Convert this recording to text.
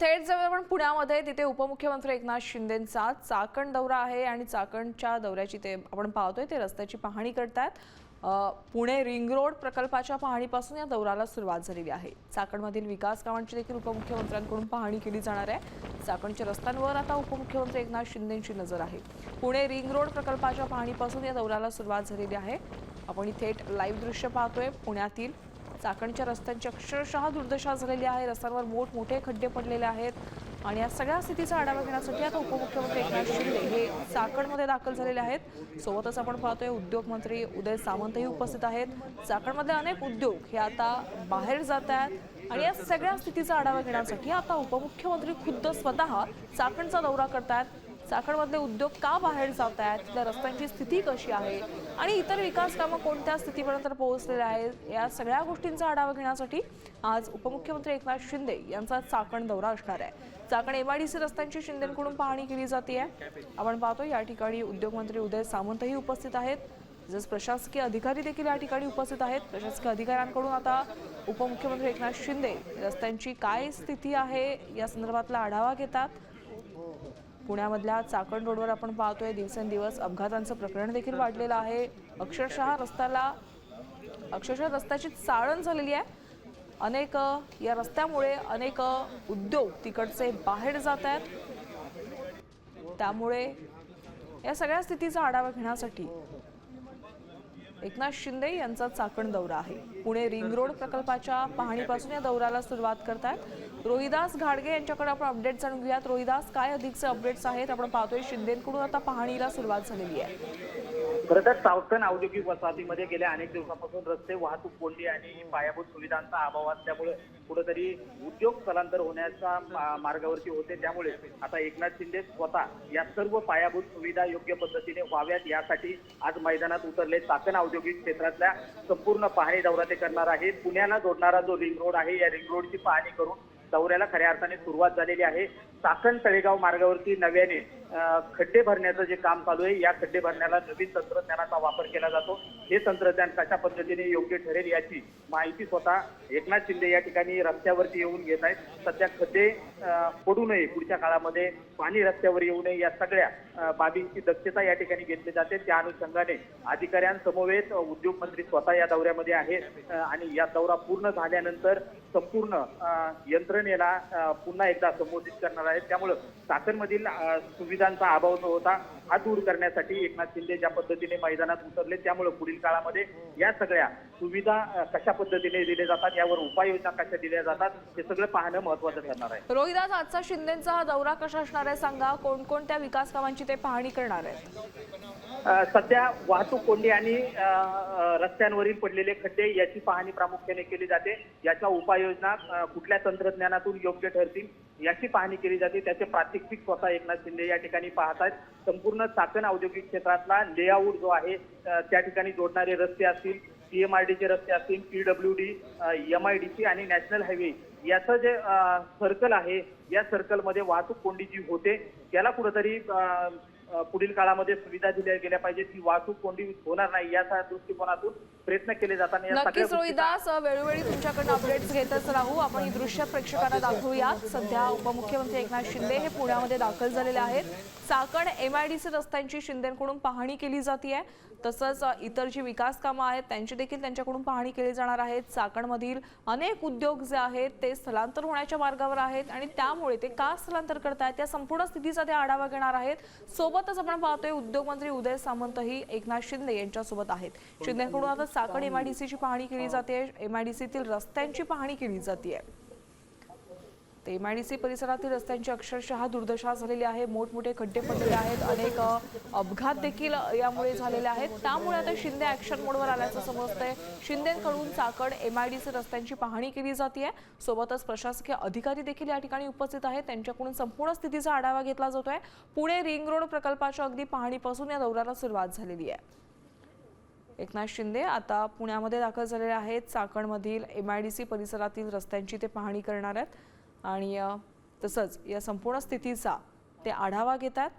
थेट जर आपण पुण्यामध्ये तिथे उपमुख्यमंत्री एकनाथ शिंदेंचा चाकण दौरा आहे आणि चाकणच्या दौऱ्याची ते आपण पाहतोय ते रस्त्याची पाहणी करतात। पुणे रिंग रोड प्रकल्पाच्या पाहणीपासून या दौऱ्याला सुरुवात झालेली आहे। चाकणमधील विकास कामांची देखील उपमुख्यमंत्र्यांकडून पाहणी केली जाणार आहे। चाकणच्या रस्त्यांवर आता उपमुख्यमंत्री एकनाथ शिंदेंची नजर आहे। पुणे रिंग रोड प्रकल्पाच्या पाहणीपासून या दौऱ्याला सुरुवात झालेली आहे। आपण थेट लाईव्ह दृश्य पाहतोय। पुण्यातील चाकणच्या रस्त्यांची अक्षरशः दुर्दशा झालेली आहे। रस्त्यांवर मोठमोठे खड्डे पडलेले आहेत आणि या सगळ्या स्थितीचा आढावा घेण्यासाठी आता उपमुख्यमंत्री एकनाथ शिंदे हे चाकणमध्ये दाखल झालेले आहेत। सोबतच आपण पाहतोय उद्योग मंत्री उदय सामंतही उपस्थित आहेत। चाकणमधले अनेक उद्योग हे आता बाहेर जात आहेत आणि या सगळ्या स्थितीचा आढावा घेण्यासाठी आता उपमुख्यमंत्री खुद्द स्वतः चाकणचा दौरा करतात। चाकणमधले उद्योग का बाहेर जात आहेत, तिथल्या रस्त्यांची स्थिती कशी आहे आणि इतर विकास कामं कोणत्या स्थितीपर्यंत पोहोचलेले आहेत, या सगळ्या गोष्टींचा आढावा घेण्यासाठी आज उपमुख्यमंत्री एकनाथ शिंदे यांचा चाकण दौरा असणार आहे। चाकण एमआयडीसी रस्त्यांची शिंदेंकडून पाहणी केली जाते। आपण पाहतो या ठिकाणी उद्योगमंत्री उदय सामंतही उपस्थित आहेत, तसेच प्रशासकीय अधिकारी देखील या ठिकाणी उपस्थित आहेत। प्रशासकीय अधिकाऱ्यांकडून आता उपमुख्यमंत्री एकनाथ शिंदे रस्त्यांची काय स्थिती आहे या संदर्भातला आढावा घेतात। पुण्यामधल्या चाकण रोडवर आपण पाहतोय दिवसेंदिवस अपघातांचं प्रकरण देखील वाढलेलं आहे। अक्षरशः रस्त्याची चाळण झालेली आहे। अनेक या रस्त्यामुळे अनेक उद्योग तिकडचे बाहेर जात आहेत। त्यामुळे या सगळ्या स्थितीचा आढावा घेण्यासाठी एकनाथ शिंदे यांचा चाकण दौरा आहे। पुणे रिंग रोड प्रकल्पाच्या पाहणीपासून या दौऱ्याला सुरुवात करतात। रोहिदास घाडगे यांच्याकडे आपण अपडेट जाणून घेऊयात। रोहिदास, काय अधिकचे अपडेट्स आहेत? आपण पाहतोय शिंदेंकडून आता पाहणीला सुरुवात झालेली आहे। खरं तर चाकण औद्योगिक वसाहतीमध्ये गेल्या अनेक दिवसांपासून रस्ते वाहतूक कोंडी आणि पायाभूत सुविधांचा अभाव असल्यामुळे कुठेतरी उद्योग स्थलांतर होण्याच्या मार्गावरती होते। त्यामुळे आता एकनाथ शिंदे स्वतः या सर्व पायाभूत सुविधा योग्य पद्धतीने व्हाव्यात यासाठी आज मैदानात उतरले। चाकण औद्योगिक क्षेत्रातल्या संपूर्ण पाहणी दौरा ते करणार आहेत। पुण्याला जोडणारा जो रिंग रोड आहे या रिंग रोडची पाहणी करून दौऱ्याला खऱ्या अर्थाने सुरुवात झालेली आहे। चाकण तळेगाव मार्गावरती नव्याने खड्डे भरण्याचं जे काम चालू आहे, या खड्डे भरण्याला नवीन तंत्रज्ञानाचा वापर केला जातो। हे तंत्रज्ञान कशा पद्धतीने योग्य ठरेल याची माहिती स्वतः एकनाथ शिंदे या ठिकाणी रस्त्यावरती येऊन घेत आहेत। सध्या खड्डे पडू नये, पुढच्या काळामध्ये पाणी रस्त्यावर येऊ नये या सगळ्या बाबींची दक्षता या ठिकाणी घेतली जाते। त्या अनुषंगाने अधिकाऱ्यांसमवेत उद्योग मंत्री स्वतः या दौऱ्यामध्ये आहेत आणि या दौरा पूर्ण झाल्यानंतर संपूर्ण यंत्रणेला पुन्हा एकदा संबोधित करणार आहेत। त्यामुळे चाकणमधील सुविधांचा अभाव जो होता हा दूर करण्यासाठी एकनाथ शिंदे ज्या पद्धतीने मैदानात उतरले, त्यामुळे पुढील काळामध्ये या सगळ्या सुविधा कशा पद्धतीने दिल्या जातात, यावर उपाययोजना कशा दिल्या जातात, हे सगळं पाहणं महत्त्वाचं ठरणार आहे। रोहिदास, आजचा शिंदेंचा हा दौरा कसा असणार आहे सांगा? कोणकोणत्या विकास कामांची ते पाहणी करणार आहेत? सध्या वाहतूक कोंडी आणि रस्त्यांवरील पडलेले खड्डे याची पाहणी प्रामुख्याने केली जाते। याच्या उपाययोजना कुठल्या तंत्रज्ञानातून योग्य ठरतील याची पाहणी केली जाते। त्याचे प्रात्यक्षिक स्वतः एकनाथ शिंदे या ठिकाणी पाहतात। संपूर्ण चाकण औद्योगिक क्षेत्रातला लेआउट जो आहे त्या ठिकाणी जोडणारे रस्ते असतील, CMRDचे रस्ते असतील, PWD, MIDC आणि नॅशनल हायवे याचं जे सर्कल आहे, या सर्कलमध्ये वाहतूक कोंडी जी होते त्याला कुठेतरी पुढील काळामध्ये सुविधा दिल्या गेल्या पाहिजे, ती वाहतूक कोंडी होणार नाही या दृष्टिकोनातून प्रयत्न केले जातात। नक्कीच रोहिदास, वेळोवेळी तुमच्याकडून अपडेट्स घेतच राहू। आपण ही दृश्य प्रेक्षकांना दाखवूयात। सध्या उपमुख्यमंत्री एकनाथ शिंदे हे पुण्यामध्ये दाखल झालेले आहेत। चाकण MIDC रस्त्यांची शिंदेंकडून पाहणी केली जाते। तसंच इतर जी विकास कामं आहेत त्यांची देखील त्यांच्याकडून पाहणी केली जाणार आहे। चाकणमधील अनेक उद्योग जे आहेत ते स्थलांतर होण्याच्या मार्गावर आहेत आणि त्यामुळे ते का स्थलांतर करतायत या संपूर्ण स्थितीचा ते आढावा घेणार आहेत। सोबतच आपण पाहतोय उद्योगमंत्री उदय सामंतही एकनाथ शिंदे यांच्यासोबत आहेत। शिंदेंकडून आता चाकण MIDCची पाहणी केली जाते। MIDCतील रस्त्यांची पाहणी केली जाते। MIDC परिसरातील रस्त्यांची अक्षरशः दुर्दशा झालेली आहे। मोठमोठे खड्डे पडलेले आहेत। अनेक अपघात देखील यामुळे झालेले आहेत। त्यामुळे आता शिंदे ऍक्शन मोडवर आल्याचं समजतंय। शिंदेंकडून चाकण MIDC रस्त्यांची पाहणी केली जाते। सोबतच प्रशासकीय अधिकारी देखील या ठिकाणी उपस्थित आहेत। त्यांच्याकडून संपूर्ण स्थितीचा आढावा घेतला जातोय। पुणे रिंग रोड प्रकल्पाच्या अगदी पाहणीपासून या दौऱ्याला सुरुवात झालेली आहे। एकनाथ शिंदे आता पुण्यामध्ये दाखल झालेले आहेत। चाकणमधील MIDC परिसरातील रस्त्यांची ते पाहणी करणार आहेत आणि तसंच या संपूर्ण स्थितीचा ते आढावा घेतात।